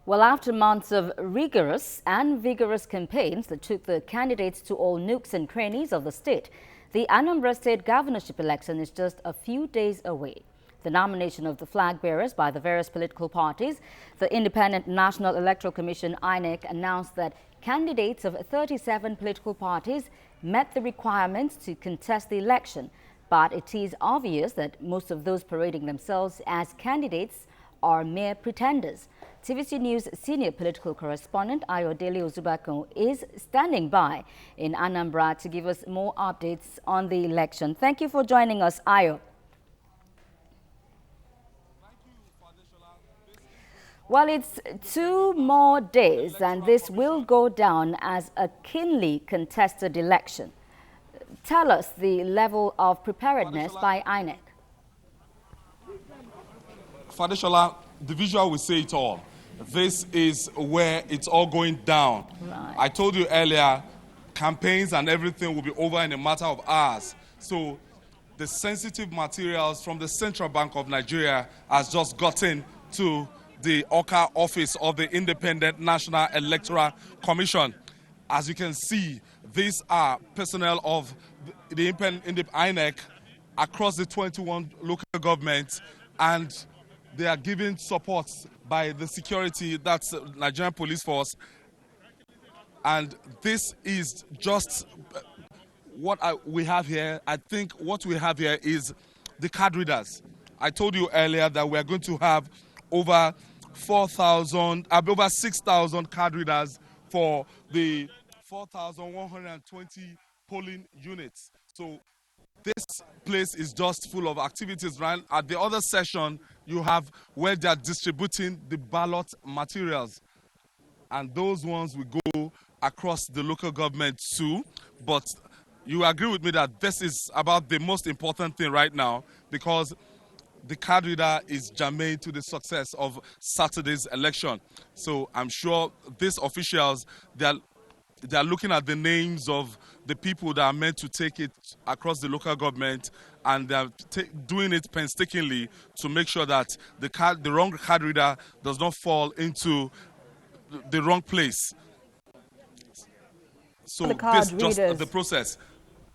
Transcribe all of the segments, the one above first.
Well, after months of rigorous and vigorous campaigns that took the candidates to all nooks and crannies of the state, the Anambra State governorship election is just a few days away. The nomination of the flag bearers by the various political parties, the Independent National Electoral Commission (INEC) announced that candidates of 37 political parties met the requirements to contest the election. But it is obvious that most of those parading themselves as candidates are mere pretenders. TVC News senior political correspondent Ayodele Ozugbakun is standing by in Anambra to give us more updates on the election. Thank you for joining us, Ayo. Well, it's 2 more days and this will go down as a keenly contested election. Tell us the level of preparedness by INEC. Fadeshola, the visual will say it all. This is where it's all going down. Right. I told you earlier, campaigns and everything will be over in a matter of hours. So the sensitive materials from the Central Bank of Nigeria has just gotten to the Oka office of the Independent National Electoral Commission. As you can see, these are personnel of the INEC across the 21 local governments, and they are giving support by the security, that's Nigerian Police Force. And this is just what we have here. I think what we have here is the card readers. I told you earlier that we are going to have over 6,000 card readers for the 4,120 polling units. So this place is just full of activities, right? At the other session, you have where they are distributing the ballot materials. And those ones will go across the local government too. But you agree with me that this is about the most important thing right now, because the card reader is germane to the success of Saturday's election. So I'm sure these officials, they are looking at the names of the people that are meant to take it across the local government, and they're doing it painstakingly to make sure that the wrong card reader does not fall into the wrong place. So this is just the process.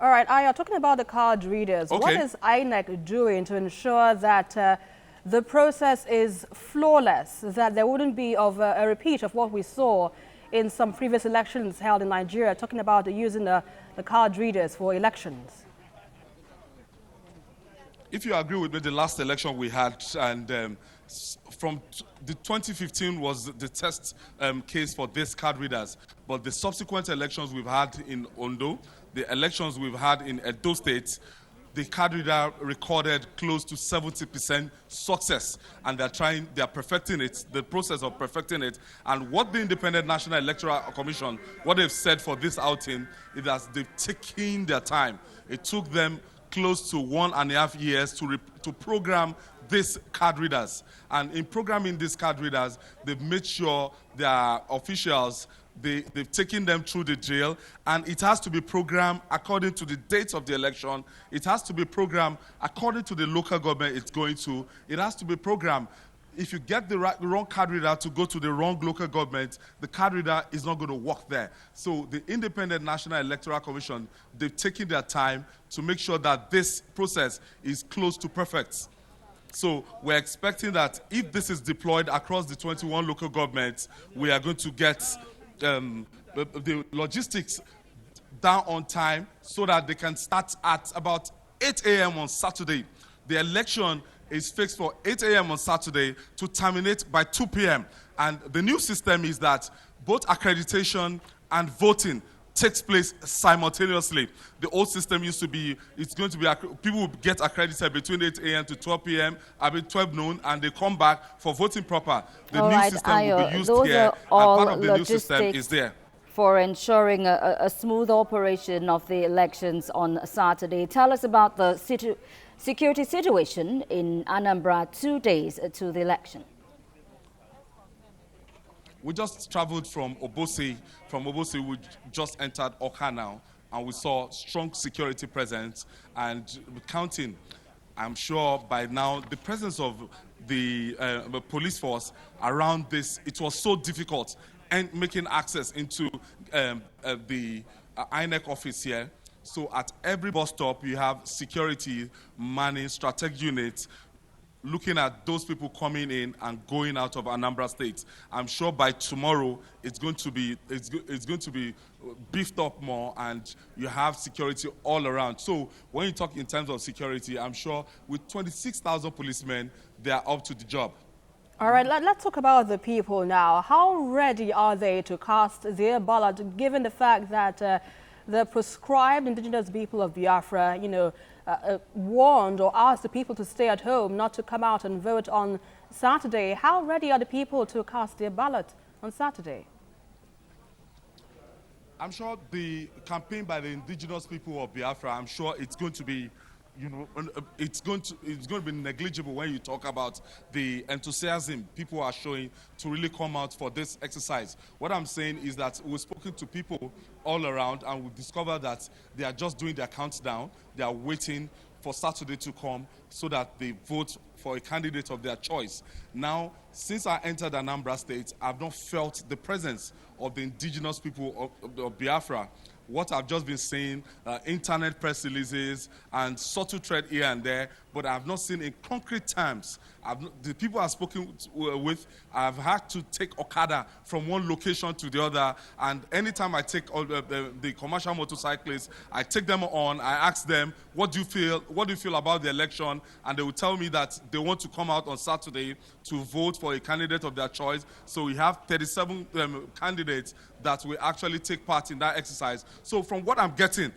All right, Aya, talking about the card readers, okay. What is INEC doing to ensure that the process is flawless, that there wouldn't be a repeat of what we saw in some previous elections held in Nigeria, talking about using the card readers for elections? If you agree with me, the last election we had, and from the 2015 was the test case for these card readers, but the subsequent elections we've had in Ondo, the elections we've had in Edo State, the card reader recorded close to 70% success, and they are perfecting it, the process of perfecting it. And what the Independent National Electoral Commission, what they've said for this outing is that they've taken their time. It took them close to 1.5 years to program these card readers. And in programming these card readers, they've made sure their officials, they've taken them through the drill, and it has to be programmed according to the dates of the election. It has to be programmed according to the local government it's going to. It has to be programmed. If you get the wrong card reader to go to the wrong local government, the card reader is not going to work there. So the Independent National Electoral Commission, they've taken their time to make sure that this process is close to perfect. So we're expecting that if this is deployed across the 21 local governments, we are going to get the logistics down on time so that they can start at about 8 a.m. on Saturday. The election is fixed for 8 a.m. on Saturday to terminate by 2 p.m. And the new system is that both accreditation and voting takes place simultaneously. The old system used to be, it's going to be, people will get accredited between 8 a.m. to 12 p.m., 12 noon, and they come back for voting proper. The new system will be used here, and part of the new system is there. For ensuring a smooth operation of the elections on Saturday. Tell us about the security situation in Anambra 2 days to the election. We just traveled from Obosi. From Obosi, we just entered Oka now, and we saw strong security presence and counting. I'm sure by now the presence of the police force around this. It was so difficult and making access into the INEC office here. So at every bus stop, you have security, manning, strategic units, looking at those people coming in and going out of Anambra State. I'm sure by tomorrow it's going to be beefed up more, and you have security all around. So when you talk in terms of security, I'm sure with 26,000 policemen, they are up to the job. All right, let's talk about the people now. How ready are they to cast their ballot, given the fact that the proscribed indigenous people of Biafra, warned or asked the people to stay at home, not to come out and vote on Saturday? How ready are the people to cast their ballot on Saturday? I'm sure the campaign by the indigenous people of Biafra, I'm sure it's going to be, it's going to be negligible when you talk about the enthusiasm people are showing to really come out for this exercise. What I'm saying is that we've spoken to people all around, and we've discovered that they are just doing their countdown. They are waiting for Saturday to come so that they vote for a candidate of their choice. Now, since I entered Anambra State, I've not felt the presence of the indigenous people of Biafra. What I've just been saying, internet press releases and subtle thread here and there, but I've not seen in concrete terms. The people I've spoken with, I've had to take Okada from one location to the other, and anytime I take the commercial motorcyclists, I take them on, I ask them, what do you feel about the election? And they will tell me that they want to come out on Saturday to vote for a candidate of their choice. So we have 37 candidates that will actually take part in that exercise. So from what I'm getting,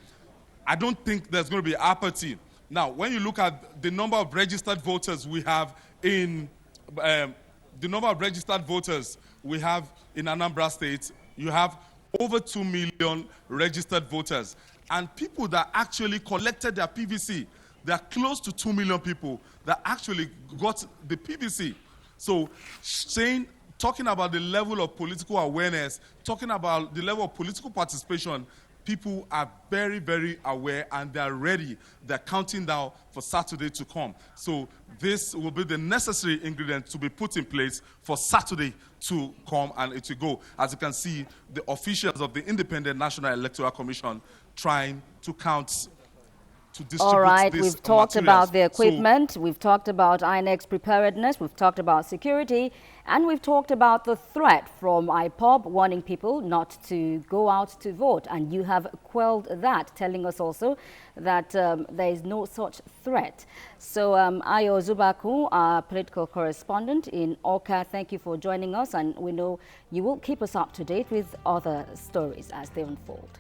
I don't think there's going to be apathy. Now, when you look at the number of registered voters we have in Anambra State, you have over 2 million registered voters. And people that actually collected their PVC, there are close to 2 million people that actually got the PVC. So talking about the level of political awareness, talking about the level of political participation, people are very, very aware, and they're ready. They're counting down for Saturday to come. So this will be the necessary ingredient to be put in place for Saturday to come and it will go. As you can see, the officials of the Independent National Electoral Commission trying to count, to distribute. All right, these we've talked materials. about the equipment, we've talked about INEC's preparedness, we've talked about security, and we've talked about the threat from IPOB warning people not to go out to vote. And you have quelled that, telling us also that there is no such threat. So Ayodele Ozugbakun, our political correspondent in Awka, thank you for joining us, and we know you will keep us up to date with other stories as they unfold.